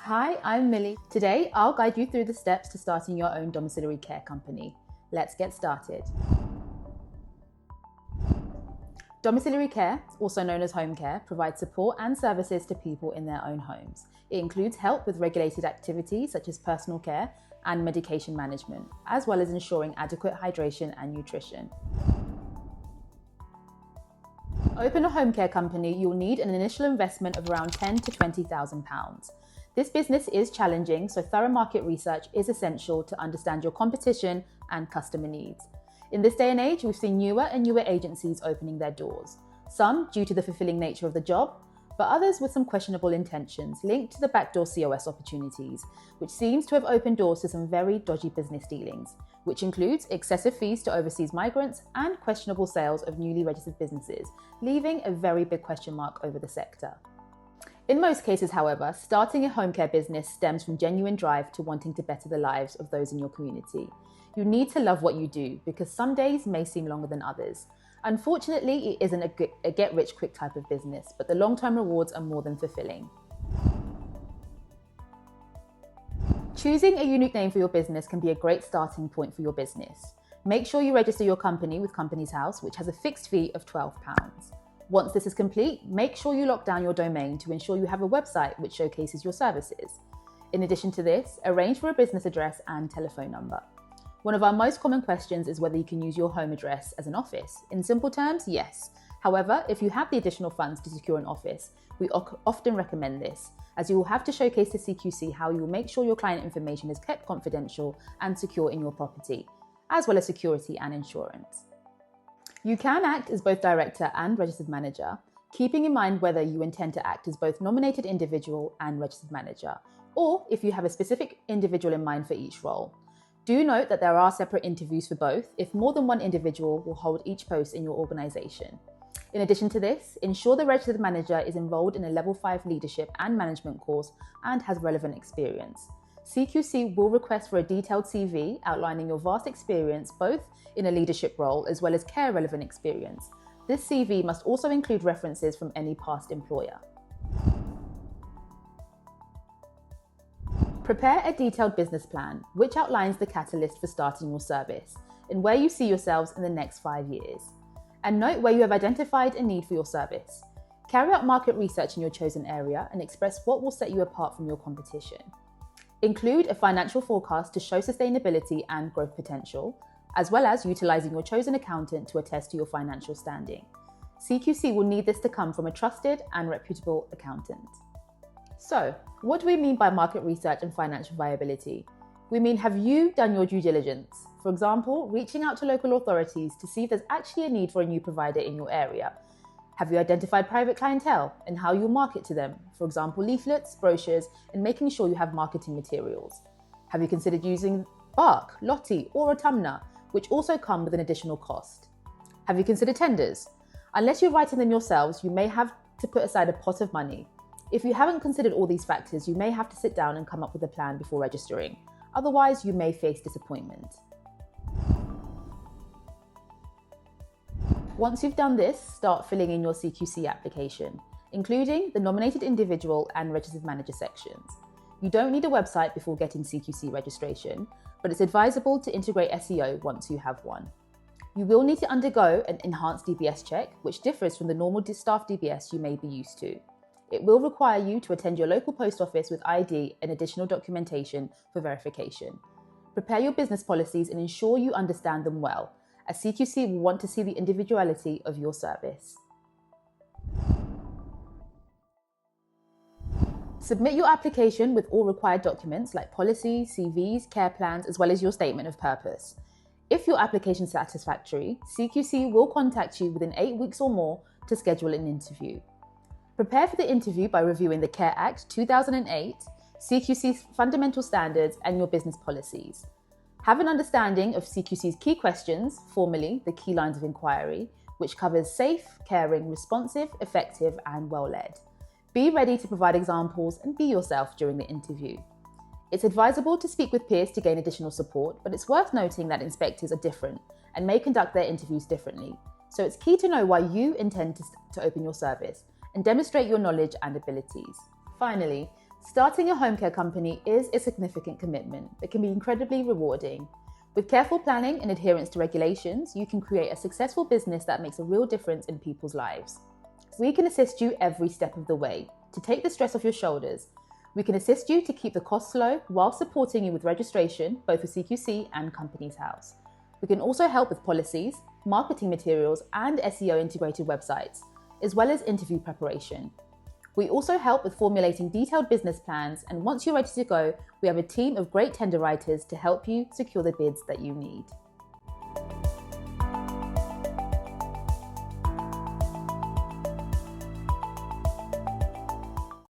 Hi, I'm Millie. Today, I'll guide you through the steps to starting your own domiciliary care company. Let's get started. Domiciliary care, also known as Homecare, provides support and services to people in their own homes. It includes help with regulated activities such as personal care and medication management, as well as ensuring adequate hydration and nutrition. To open a home care company, you'll need an initial investment of around £10,000 to £20,000. This business is challenging, so thorough market research is essential to understand your competition and customer needs. In this day and age, we've seen newer agencies opening their doors, some due to the fulfilling nature of the job, but others with some questionable intentions linked to the backdoor COS opportunities, which seems to have opened doors to some very dodgy business dealings, which includes excessive fees to overseas migrants and questionable sales of newly registered businesses, leaving a very big question mark over the sector. In most cases, however, starting a home care business stems from genuine drive to wanting to better the lives of those in your community. You need to love what you do because some days may seem longer than others. Unfortunately, it isn't a get-rich-quick type of business, but the long-term rewards are more than fulfilling. Choosing a unique name for your business can be a great starting point for your business. Make sure you register your company with Companies House, which has a fixed fee of £12. Once this is complete, make sure you lock down your domain to ensure you have a website which showcases your services. In addition to this, arrange for a business address and telephone number. One of our most common questions is whether you can use your home address as an office. In simple terms, yes. However, if you have the additional funds to secure an office, we often recommend this, as you will have to showcase to CQC how you will make sure your client information is kept confidential and secure in your property, as well as security and insurance. You can act as both director and registered manager, keeping in mind whether you intend to act as both nominated individual and registered manager, or if you have a specific individual in mind for each role. Do note that there are separate interviews for both if more than one individual will hold each post in your organisation. In addition to this, ensure the registered manager is enrolled in a Level 5 leadership and management course and has relevant experience. CQC will request for a detailed CV outlining your vast experience both in a leadership role as well as care relevant experience. This CV must also include references from any past employer. Prepare a detailed business plan which outlines the catalyst for starting your service and where you see yourselves in the next 5 years. And note where you have identified a need for your service. Carry out market research in your chosen area and express what will set you apart from your competition. Include a financial forecast to show sustainability and growth potential, as well as utilising your chosen accountant to attest to your financial standing. CQC will need this to come from a trusted and reputable accountant. So, what do we mean by market research and financial viability? We mean, have you done your due diligence? For example, reaching out to local authorities to see if there's actually a need for a new provider in your area. Have you identified private clientele and how you'll market to them? For example, leaflets, brochures, and making sure you have marketing materials. Have you considered using Bark, Lottie, or Autumna, which also come with an additional cost? Have you considered tenders? Unless you're writing them yourselves, you may have to put aside a pot of money. If you haven't considered all these factors, you may have to sit down and come up with a plan before registering. Otherwise, you may face disappointment. Once you've done this, start filling in your CQC application, including the nominated individual and registered manager sections. You don't need a website before getting CQC registration, but it's advisable to integrate SEO once you have one. You will need to undergo an enhanced DBS check, which differs from the normal staff DBS you may be used to. It will require you to attend your local post office with ID and additional documentation for verification. Prepare your business policies and ensure you understand them well, as CQC will want to see the individuality of your service. Submit your application with all required documents like policies, CVs, care plans, as well as your statement of purpose. If your application is satisfactory, CQC will contact you within 8 weeks or more to schedule an interview. Prepare for the interview by reviewing the Care Act 2008, CQC's fundamental standards, and your business policies. Have an understanding of CQC's key questions, formally the key lines of inquiry, which covers safe, caring, responsive, effective, and well-led. Be ready to provide examples and be yourself during the interview. It's advisable to speak with peers to gain additional support, but it's worth noting that inspectors are different and may conduct their interviews differently. So it's key to know why you intend to open your service and demonstrate your knowledge and abilities. Finally, Starting a home care company is a significant commitment that can be incredibly rewarding. With careful planning and adherence to regulations, you can create a successful business that makes a real difference in people's lives. We can assist you every step of the way to take the stress off your shoulders. We can assist you to keep the costs low while supporting you with registration, both with CQC and Companies House. We can also help with policies, marketing materials, and SEO integrated websites, as well as interview preparation. We also help with formulating detailed business plans, and once you're ready to go, we have a team of great tender writers to help you secure the bids that you need.